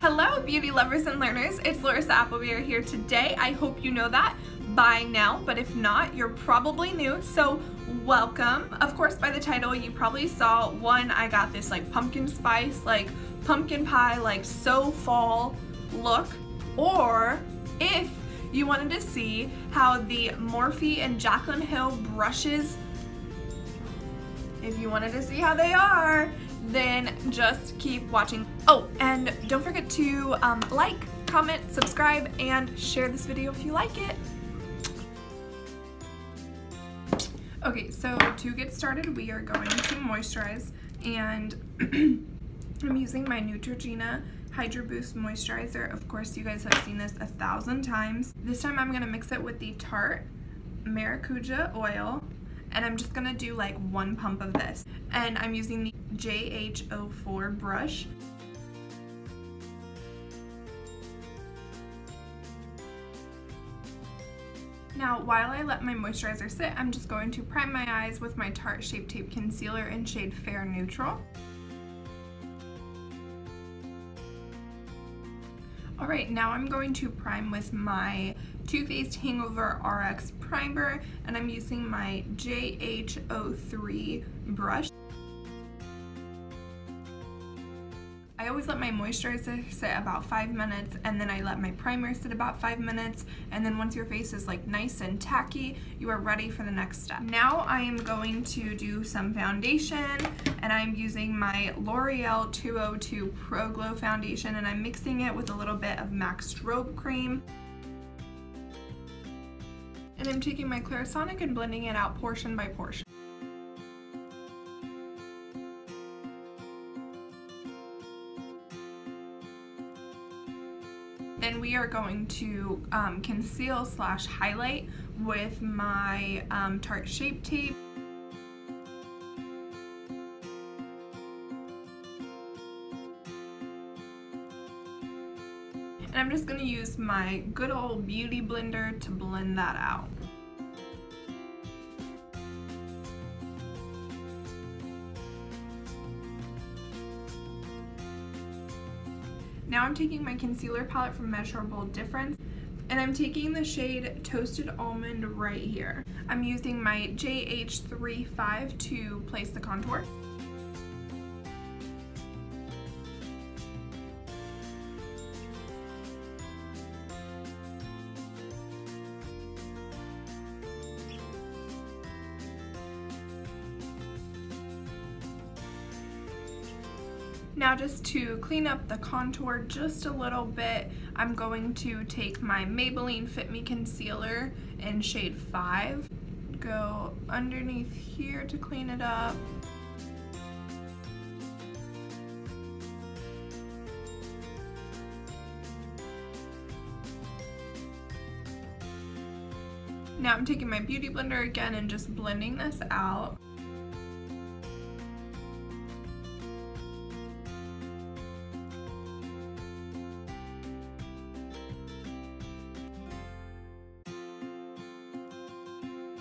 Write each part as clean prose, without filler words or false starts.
Hello beauty lovers and learners, it's Larissa Appleby here today. I hope you know that by now, but if not, you're probably new, so welcome. Of course, by the title, you probably saw one, I got this like pumpkin spice, like pumpkin pie, like so fall look, or if you wanted to see how the Morphe and Jaclyn Hill brushes, if you wanted to see how they are, then just keep watching. Oh, and don't forget to like, comment, subscribe, and share this video if you like it. Okay, so to get started, we are going to moisturize, and I'm using my Neutrogena Hydro Boost Moisturizer. Of course, you guys have seen this 1,000 times. This time I'm gonna mix it with the Tarte Maracuja oil, and I'm just gonna do like one pump of this. And I'm using the JH04 brush. Now, while I let my moisturizer sit, I'm just going to prime my eyes with my Tarte Shape Tape Concealer in shade Fair Neutral. Alright, now I'm going to prime with my Too Faced Hangover RX Primer, and I'm using my JH03 brush. I always let my moisturizer sit about 5 minutes, and then I let my primer sit about 5 minutes, and then once your face is like nice and tacky, you are ready for the next step. Now I am going to do some foundation, and I'm using my L'Oreal 202 Pro Glow foundation, and I'm mixing it with a little bit of MAC Strobe Cream. And I'm taking my Clarisonic and blending it out portion by portion. Then we are going to conceal / highlight with my Tarte Shape Tape. And I'm just going to use my good old beauty blender to blend that out. Now I'm taking my concealer palette from Measurable Difference, and I'm taking the shade Toasted Almond right here. I'm using my JH35 to place the contour. Now, just to clean up the contour just a little bit, I'm going to take my Maybelline Fit Me Concealer in shade 5, go underneath here to clean it up. Now I'm taking my beauty blender again and just blending this out.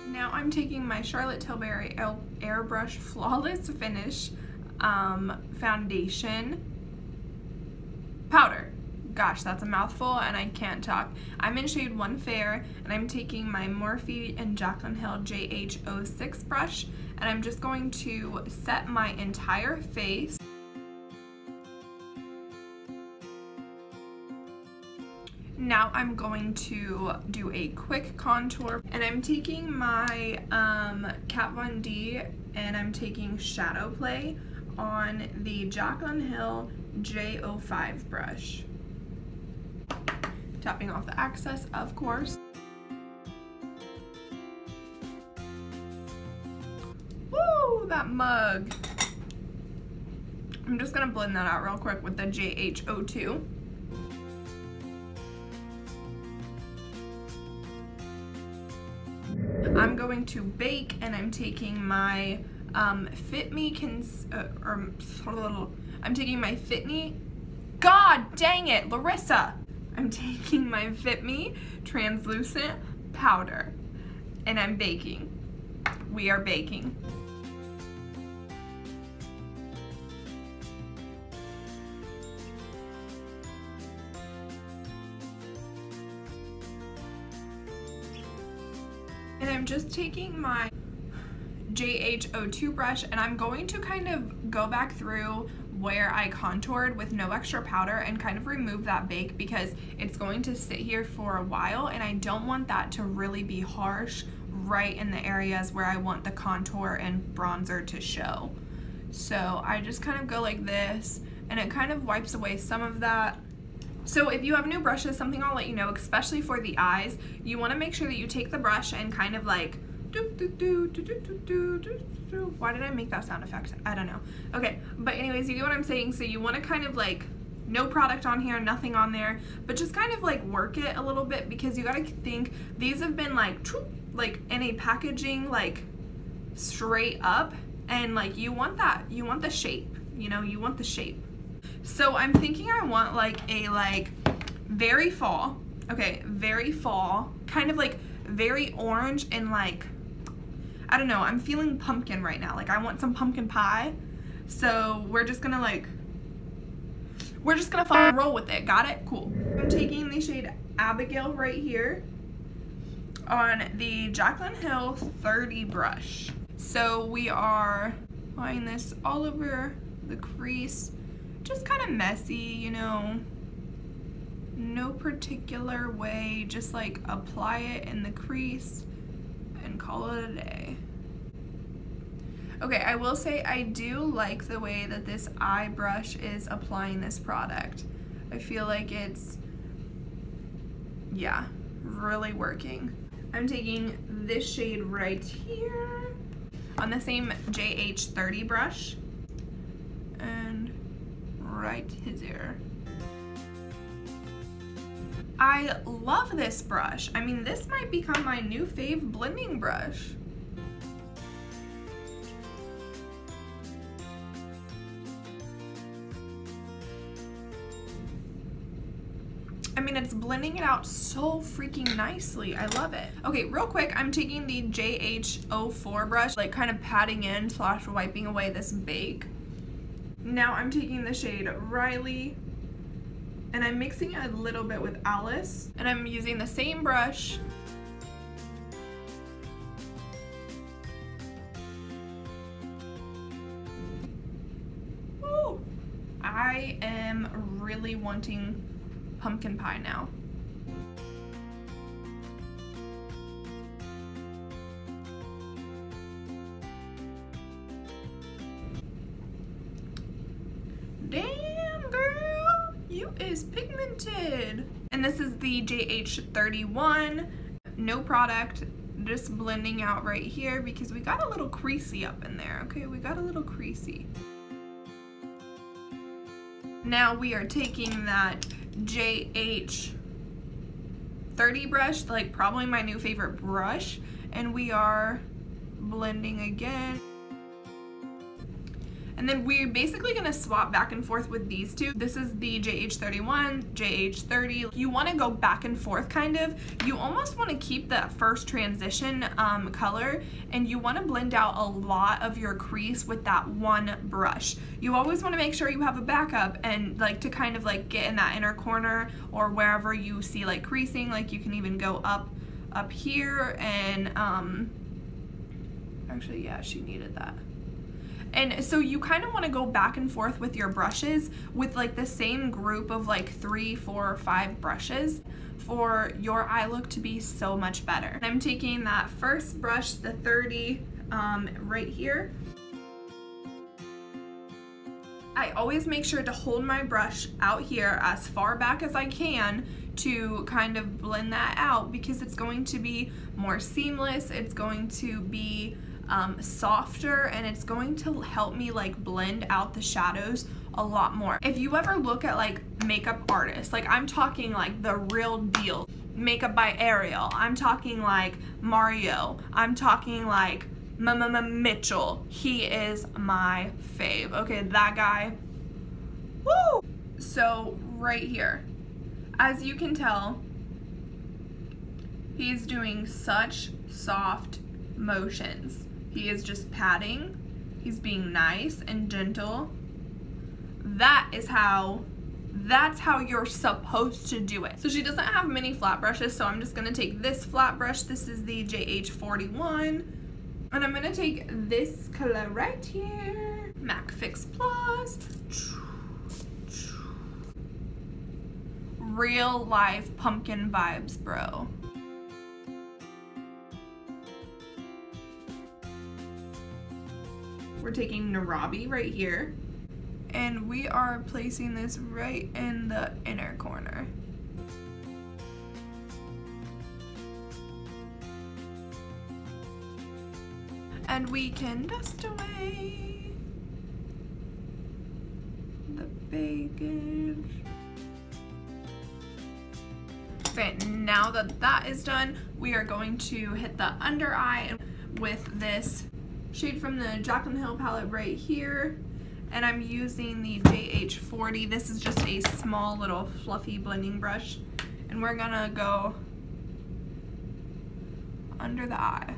Now I'm taking my Charlotte Tilbury Airbrush Flawless Finish foundation powder. Gosh, that's a mouthful and I can't talk. I'm in shade 1 Fair, and I'm taking my Morphe and Jaclyn Hill JH06 brush, and I'm just going to set my entire face. Now I'm going to do a quick contour, and I'm taking my Kat Von D, and I'm taking Shadow Play on the Jaclyn Hill J05 brush. Tapping off the excess, of course. Woo, that mug. I'm just gonna blend that out real quick with the JH02. I'm going to bake, and I'm taking my Fit Me God dang it, Larissa! I'm taking my Fit Me translucent powder, and I'm baking. We are baking. And I'm just taking my JH02 brush and I'm going to kind of go back through where I contoured with no extra powder and kind of remove that bake because it's going to sit here for a while and I don't want that to really be harsh right in the areas where I want the contour and bronzer to show. So I just kind of go like this and it kind of wipes away some of that. So if you have new brushes, something I'll let you know, especially for the eyes, you want to make sure that you take the brush and kind of like why did I make that sound effect? I don't know. Okay, but anyways, you get what I'm saying. So you want to kind of like, no product on here, nothing on there, but just kind of like work it a little bit because you gotta think these have been like in a packaging like straight up, and like you want that, you want the shape, you know, you want the shape. So I'm thinking I want like a very fall, okay, very fall, kind of like very orange and like, I don't know, I'm feeling pumpkin right now. Like I want some pumpkin pie. So we're just gonna fucking roll with it. Got it? Cool. I'm taking the shade Abigail right here on the Jaclyn Hill 30 brush. So we are applying this all over the crease. Just kind of messy, you know, no particular way, just like apply it in the crease and call it a day. Okay, I will say I do like the way that this eye brush is applying this product. I feel like it's, yeah, really working. I'm taking this shade right here on the same JH30 brush and right here. I love this brush. I mean, this might become my new fave blending brush. I mean, it's blending it out so freaking nicely. I love it. Okay, real quick, I'm taking the JH04 brush, like kind of patting in / wiping away this bake. Now I'm taking the shade Riley and I'm mixing it a little bit with Alice, and I'm using the same brush. Woo! I am really wanting pumpkin pie now. Damn, girl, you is pigmented. And this is the JH31, no product, just blending out right here because we got a little creasy up in there, okay? We got a little creasy. Now we are taking that JH30 brush, like probably my new favorite brush, and we are blending again. And then we're basically gonna swap back and forth with these two. This is the JH31, JH30. You wanna go back and forth kind of. You almost wanna keep that first transition color, and you wanna blend out a lot of your crease with that one brush. You always wanna make sure you have a backup and like to kind of like get in that inner corner or wherever you see like creasing, like you can even go up here and actually, yeah, she needed that. And so you kind of want to go back and forth with your brushes with like the same group of like 3, 4, or 5 brushes for your eye look to be so much better. And I'm taking that first brush, the 30, right here. I always make sure to hold my brush out here as far back as I can to kind of blend that out because it's going to be more seamless, it's going to be softer, and it's going to help me like blend out the shadows a lot more. If you ever look at like makeup artists, like I'm talking like the real deal, Makeup by Ariel, I'm talking like Mario, I'm talking like Mitchell, he is my fave. Okay, that guy, woo! So right here, as you can tell, he's doing such soft motions. He is just patting, he's being nice and gentle. That is how That's how you're supposed to do it. So she doesn't have many flat brushes, so I'm just gonna take this flat brush. This is the JH41. And I'm gonna take this color right here, MAC Fix Plus. Real life pumpkin vibes, bro. We're taking Narabi right here, and we are placing this right in the inner corner. And we can dust away the baggage. Okay, now that that is done, we are going to hit the under eye with this shade from the Jaclyn Hill palette right here. And I'm using the JH40. This is just a small little fluffy blending brush. And we're gonna go under the eye.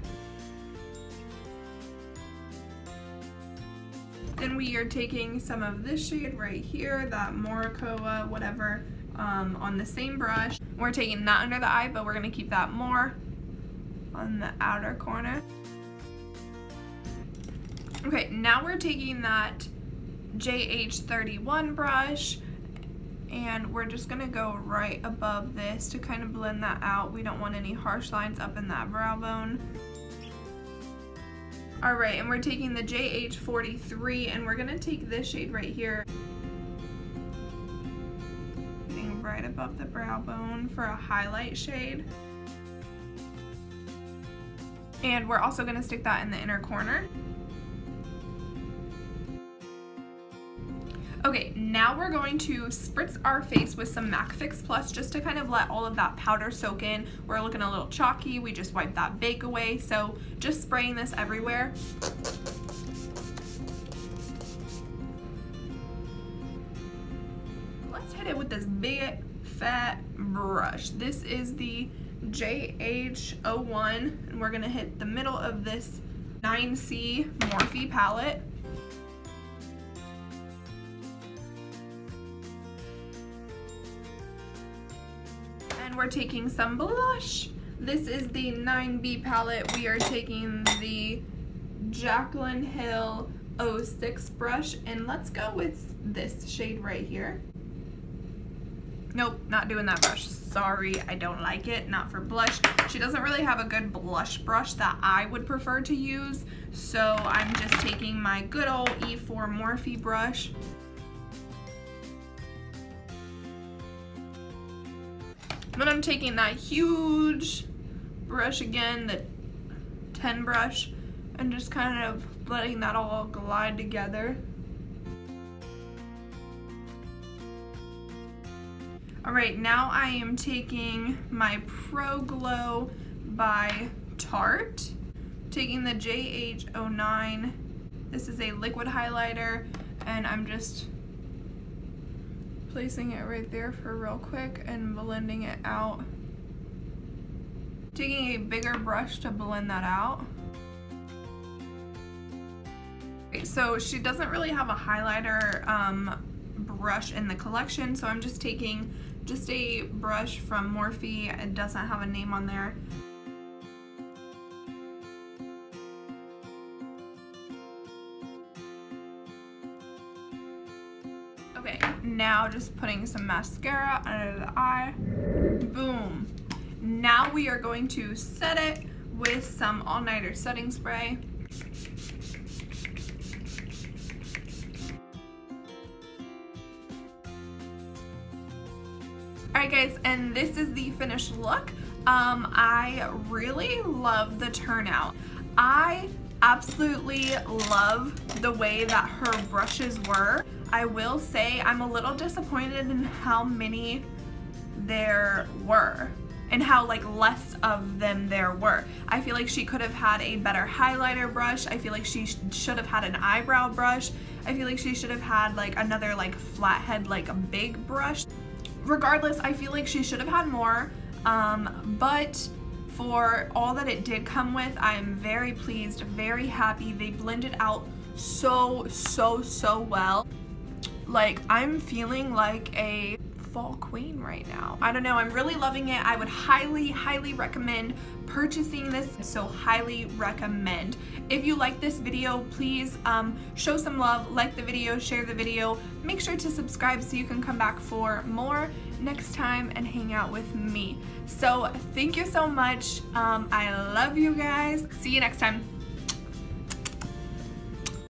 Then we are taking some of this shade right here, that Morocco, whatever, on the same brush. We're taking that under the eye, but we're gonna keep that more on the outer corner. Okay, now we're taking that JH31 brush, and we're just gonna go right above this to kind of blend that out. We don't want any harsh lines up in that brow bone. All right, and we're taking the JH43, and we're gonna take this shade right here, getting right above the brow bone for a highlight shade. And we're also gonna stick that in the inner corner. Okay, now we're going to spritz our face with some MAC Fix Plus just to kind of let all of that powder soak in. We're looking a little chalky. We just wiped that bake away, so just spraying this everywhere. Let's hit it with this big fat brush. This is the JH01, and we're gonna hit the middle of this 9C Morphe palette. And we're taking some blush. This is the 9B palette. We are taking the Jaclyn Hill 06 brush, and let's go with this shade right here. Nope, not doing that brush. Sorry, I don't like it, not for blush. She doesn't really have a good blush brush that I would prefer to use, so I'm just taking my good old E4 Morphe brush. Then I'm taking that huge brush again, the 10 brush, and just kind of letting that all glide together. Alright, now I am taking my Pro Glow by Tarte, taking the JH09. This is a liquid highlighter, and I'm just placing it right there for real quick and blending it out. Taking a bigger brush to blend that out. Okay, so she doesn't really have a highlighter brush in the collection, so I'm just taking just a brush from Morphe. It doesn't have a name on there. Okay, now just putting some mascara under the eye. Boom. Now we are going to set it with some all-nighter setting spray. Alright guys, and this is the finished look. I really love the turnout. I absolutely love the way that her brushes were. I will say I'm a little disappointed in how many there were and how like less of them there were. I feel like she could have had a better highlighter brush. I feel like she should have had an eyebrow brush. I feel like she should have had like another like flathead, like a big brush. Regardless, I feel like she should have had more, but for all that it did come with, I am very pleased, very happy. They blended out so well. Like, I'm feeling like a fall queen right now. I don't know, I'm really loving it. I would highly recommend purchasing this, so highly recommend. If you like this video, please show some love, like the video, share the video, make sure to subscribe so you can come back for more next time and hang out with me. So thank you so much. I love you guys. See you next time.